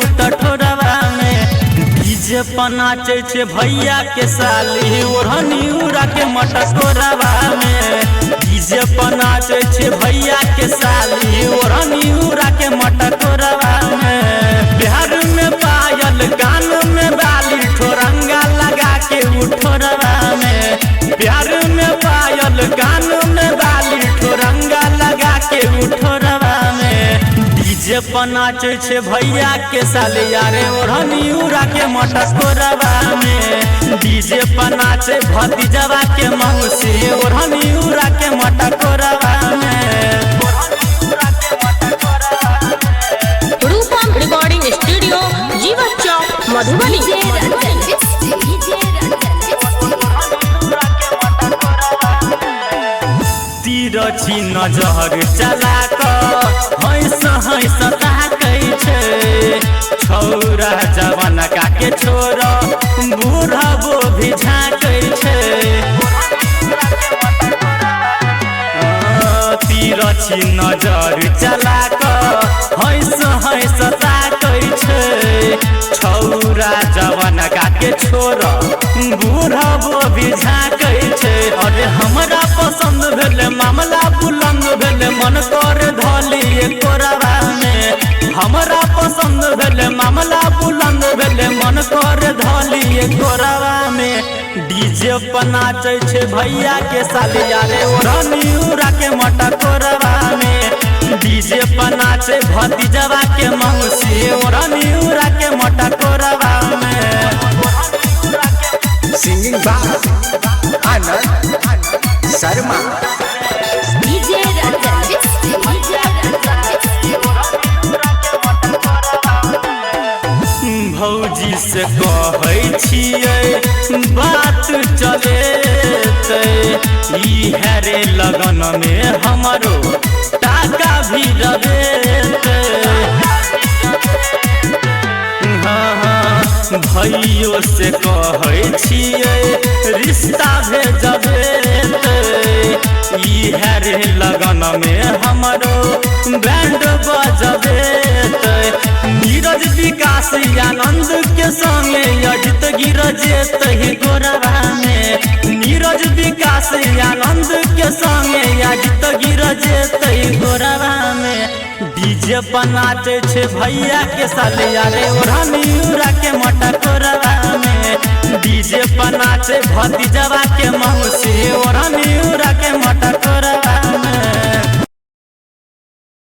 उठोरवा में डीजे पर नाचे छे भैया के साली ओढ़नी उड़ा के मटकोरवा में डीजे पर नाचे छे भैया के साली ओढ़नी उड़ा के मटकोरवा में बिहार में पायल कान में बाली ठोरंगा लगा के उठोरवा में बिहार में पायल कान में बाली ठोरंगा लगा के उठोरवा में डीजे पर नाचे छे भैया के साली यारे ओढ़नी उड़ा के मटकोरवा में डीजे पर नाचे भतीजवा के मौसी ओढ़नी उड़ा के मटकोरवा में रूपम रिकॉर्डिंग स्टूडियो जीवा चौक मधुबनी। तिरछी नजर चला हैस हैस ताकै छे छौरा जवान काके छोर बूढ़बो भी झाँकै छे तिरछी नजर चला हैस हैस ताकै छे छौरा जवान काके छोर बूढ़बो भी झाँकै छे अरे हमरा पसंद भेले मामला बुलंद भेले मन कर धलिए कोरवा में हमरा पसंद भेले मामला बुलंद भेले मन कर धलिए कोरवा में डीजे पर नाचे छे भैया के साली यारे ओढ़नी उड़ा के मटकोरवा में डीजे पर नाचे भतीजवा के मौसी ओढ़नी उड़ा के मटकोरवा में सिंगिंग बाय आनंद शर्मा भौजी से कहै छियै बात चलेतै इहे रे लगन में हमरो टाका भी रवेतै भैयो से कहै छियै रिश्ता भेजबेतै इहे रे लगन में हमरो बैंड बजबेतै नीरज विकास आनंद के संगे अजित गिरजेतै गोरवा में नीरज विकास आनंद के संगे अजित गिरजेतै गोरवा में डीजे पर नाचे छे भैया के साली यारे ओढ़नी उड़ा के मटकोरवा में डीजे पर नाचे भतीजवा के मौसी ओढ़नी उड़ा के मटकोरवा